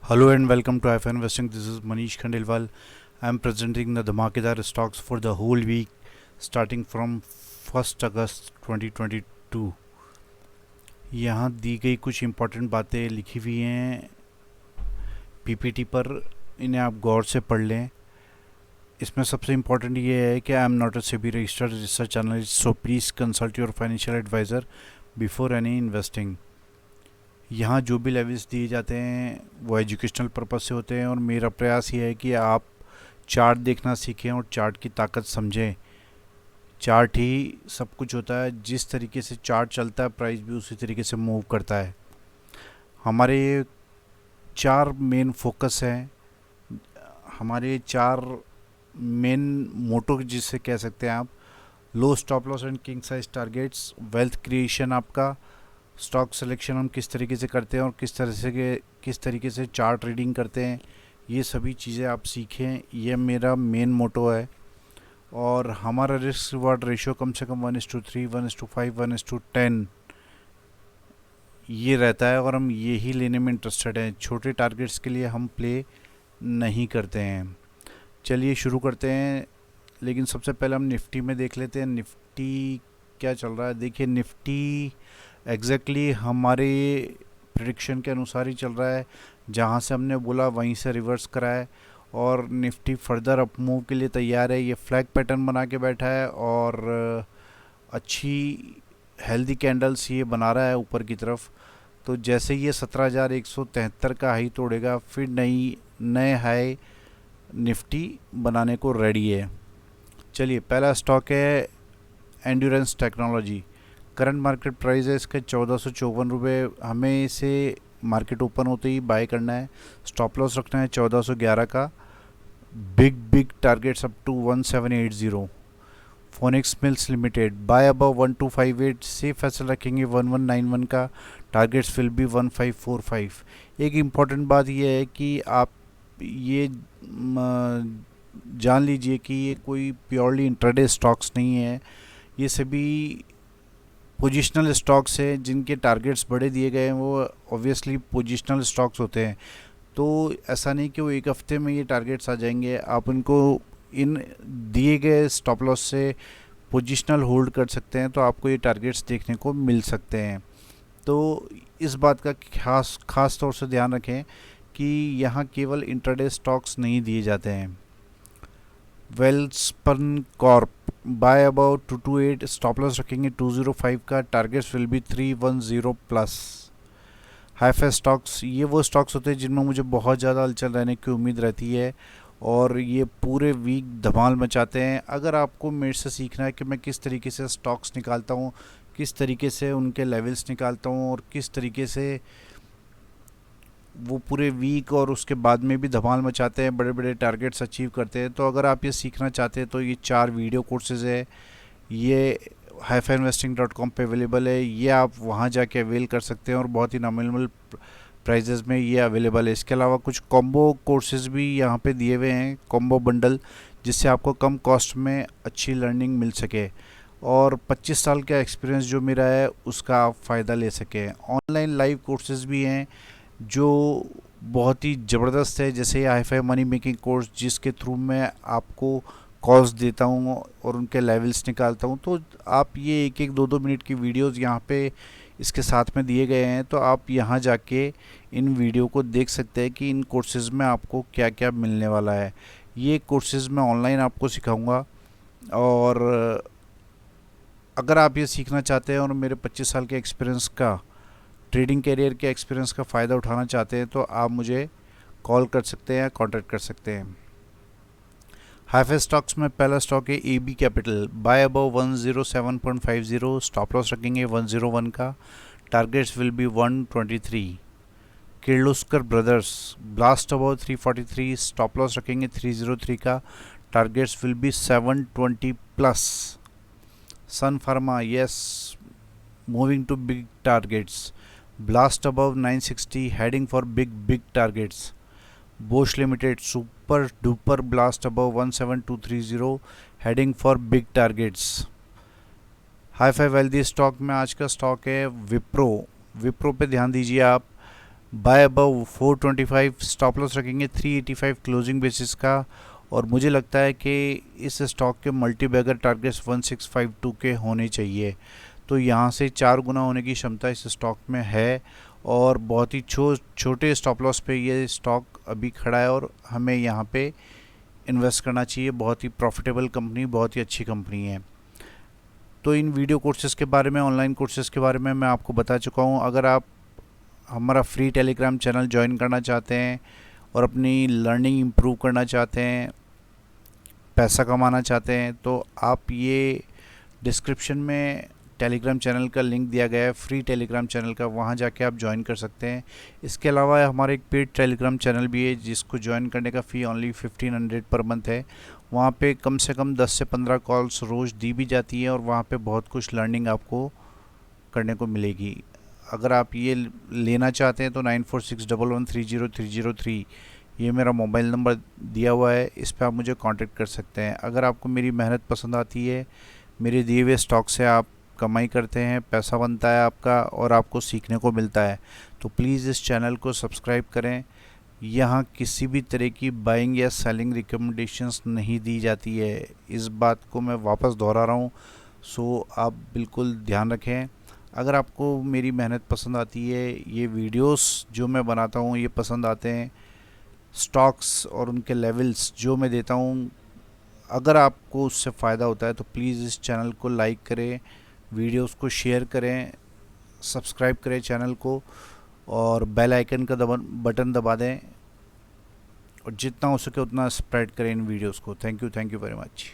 Hello and welcome to IFA Investing. This is Manish Khandelwal. I am presenting the Dhamakedar stocks for the whole week starting from 1st August 2022. यहाँ दी गई कुछ important बातें लिखी हुई हैं PPT पर, इन्हें आप गौर से पढ़ लें। इसमें सबसे इम्पोर्टेंट ये है कि I am not a SEBI registered research analyst, so please consult your financial advisor before any investing. यहाँ जो भी लेवल्स दिए जाते हैं वो एजुकेशनल पर्पस से होते हैं और मेरा प्रयास ये है कि आप चार्ट देखना सीखें और चार्ट की ताकत समझें। चार्ट ही सब कुछ होता है, जिस तरीके से चार्ट चलता है प्राइस भी उसी तरीके से मूव करता है। हमारे चार मेन फोकस हैं, हमारे चार मेन मोटो जिसे कह सकते हैं आप। Low stop loss and king size targets, wealth creation, आपका स्टॉक सिलेक्शन हम किस तरीके से करते हैं और किस तरीके से चार्ट रीडिंग करते हैं, ये सभी चीज़ें आप सीखें। ये मेरा मेन मोटो है और हमारा रिस्क रिवार्ड रेशियो कम से कम 1:3, 1:5, 1:10 ये रहता है और हम ये ही लेने में इंटरेस्टेड हैं। छोटे टारगेट्स के लिए हम प्ले नहीं करते हैं। चलिए शुरू करते हैं, लेकिन सबसे पहले हम निफ्टी में देख लेते हैं निफ्टी क्या चल रहा है। देखिए निफ्टी एग्जैक्टली हमारे प्रेडिक्शन के अनुसार ही चल रहा है, जहां से हमने बोला वहीं से रिवर्स करा है और निफ्टी फर्दर अप मूव के लिए तैयार है। ये फ्लैग पैटर्न बना के बैठा है और अच्छी हेल्दी कैंडल्स ये बना रहा है ऊपर की तरफ। तो जैसे ये 17,173 का हाई तोड़ेगा फिर नए हाई निफ्टी बनाने को रेडी है। चलिए पहला स्टॉक है endurance technology. Current market price है इसका 1454 रुपये। हमें इसे मार्केट ओपन होते ही बाय करना है। स्टॉप लॉस रखना है 1411 का। Big targets up to 1780। Phoenix Mills Limited buy above 1258, safe फैसल रखेंगे 1191 का। Targets will be 1545। एक इम्पॉर्टेंट बात यह है कि आप ये जान लीजिए कि ये कोई प्योरली इंट्राडे स्टॉक्स नहीं है, ये सभी पोजिशनल स्टॉक्स है जिनके टारगेट्स बड़े दिए गए हैं। वो ऑब्वियसली पोजिशनल स्टॉक्स होते हैं, तो ऐसा नहीं कि वो एक हफ्ते में ये टारगेट्स आ जाएंगे। आप उनको इन दिए गए स्टॉप लॉस से पोजिशनल होल्ड कर सकते हैं, तो आपको ये टारगेट्स देखने को मिल सकते हैं। तो इस बात का खास तौर से ध्यान रखें कि यहाँ केवल इंट्राडे स्टॉक्स नहीं दिए जाते हैं। Welspun Corp buy about 228, stop loss रखेंगे 205 का। Targets will be 310 plus. Hi fi stocks, ये वो स्टॉक्स होते हैं जिनमें मुझे बहुत ज़्यादा हलचल रहने की उम्मीद रहती है और ये पूरे वीक धमाल मचाते हैं। अगर आपको मेरे से सीखना है कि मैं किस तरीके से स्टॉक्स निकालता हूँ, किस तरीके से उनके लेवल्स निकालता हूँ और किस तरीके से वो पूरे वीक और उसके बाद में भी धमाल मचाते हैं, बड़े बड़े टारगेट्स अचीव करते हैं, तो अगर आप ये सीखना चाहते हैं तो ये 4 वीडियो कोर्सेज है। ये haifainvesting.com पे अवेलेबल है। ये आप वहाँ जाके अवेल कर सकते हैं और बहुत ही नॉमिनल प्राइजेस में ये अवेलेबल है। इसके अलावा कुछ कॉम्बो कोर्सेज भी यहाँ पे दिए हुए हैं, कॉम्बो बंडल, जिससे आपको कम कॉस्ट में अच्छी लर्निंग मिल सके और 25 साल का एक्सपीरियंस जो मेरा है उसका आप फ़ायदा ले सकें। ऑनलाइन लाइव कोर्सेज भी हैं जो बहुत ही ज़बरदस्त है, जैसे हाईफाई मनी मेकिंग कोर्स, जिसके थ्रू मैं आपको कॉल्स देता हूँ और उनके लेवल्स निकालता हूँ। तो आप ये 1-2 मिनट की वीडियोस यहाँ पे इसके साथ में दिए गए हैं, तो आप यहाँ जाके इन वीडियो को देख सकते हैं कि इन कोर्सेज़ में आपको क्या क्या मिलने वाला है। ये कोर्सेज़ मैं ऑनलाइन आपको सिखाऊँगा और अगर आप ये सीखना चाहते हैं और मेरे 25 साल के एक्सपीरियंस का, ट्रेडिंग कैरियर के एक्सपीरियंस का फ़ायदा उठाना चाहते हैं, तो आप मुझे कॉल कर सकते हैं, कांटेक्ट कर सकते हैं। हाईफाई स्टॉक्स में पहला स्टॉक है AB capital. Buy above 107.50, stop loss रखेंगे 101 का। Targets will be 123। Kirloskar brothers blast above 343, stop loss रखेंगे 303 का। Targets will be 720 plus. Sun Pharma, yes, moving to big targets, blast above 960, heading for big targets. Bosch Limited super duper blast above 17230, heading for big targets. Hi fi wealthy stock में आज का stock है विप्रो। विप्रो पे ध्यान दीजिए आप। Bye above 425, stop loss रखेंगे 385 closing basis का। और मुझे लगता है कि इस स्टॉक के मल्टी बैगर टारगेट्स 1652 के होने चाहिए। तो यहाँ से 4 गुना होने की क्षमता इस स्टॉक में है और बहुत ही छोटे स्टॉप लॉस पे ये स्टॉक अभी खड़ा है और हमें यहाँ पे इन्वेस्ट करना चाहिए। बहुत ही प्रॉफिटेबल कंपनी, बहुत ही अच्छी कंपनी है। तो इन वीडियो कोर्सेज़ के बारे में, ऑनलाइन कोर्सेज़ के बारे में मैं आपको बता चुका हूँ। अगर आप हमारा फ्री टेलीग्राम चैनल ज्वाइन करना चाहते हैं और अपनी लर्निंग इम्प्रूव करना चाहते हैं, पैसा कमाना चाहते हैं, तो आप ये डिस्क्रिप्शन में टेलीग्राम चैनल का लिंक दिया गया है, फ्री टेलीग्राम चैनल का, वहाँ जाके आप ज्वाइन कर सकते हैं। इसके अलावा हमारा एक पेड टेलीग्राम चैनल भी है जिसको ज्वाइन करने का फ़ी ओनली 1500 पर मंथ है। वहाँ पे कम से कम 10 से 15 कॉल्स रोज़ दी भी जाती है और वहाँ पे बहुत कुछ लर्निंग आपको करने को मिलेगी। अगर आप ये लेना चाहते हैं तो 9461130303 ये मेरा मोबाइल नंबर दिया हुआ है, इस पर आप मुझे कांटेक्ट कर सकते हैं। अगर आपको मेरी मेहनत पसंद आती है, मेरे दिए हुए स्टॉक से आप कमाई करते हैं, पैसा बनता है आपका और आपको सीखने को मिलता है, तो प्लीज़ इस चैनल को सब्सक्राइब करें। यहाँ किसी भी तरह की बाइंग या सेलिंग रिकमेंडेशंस नहीं दी जाती है, इस बात को मैं वापस दोहरा रहा हूँ। सो आप बिल्कुल ध्यान रखें। अगर आपको मेरी मेहनत पसंद आती है, ये वीडियोस जो मैं बनाता हूँ ये पसंद आते हैं, स्टॉक्स और उनके लेवल्स जो मैं देता हूँ, अगर आपको उससे फ़ायदा होता है तो प्लीज़ इस चैनल को लाइक करें, वीडियोस को शेयर करें, सब्सक्राइब करें चैनल को और बेल आइकन का बटन दबा दें और जितना हो सके उतना स्प्रेड करें इन वीडियोस को। Thank you very much.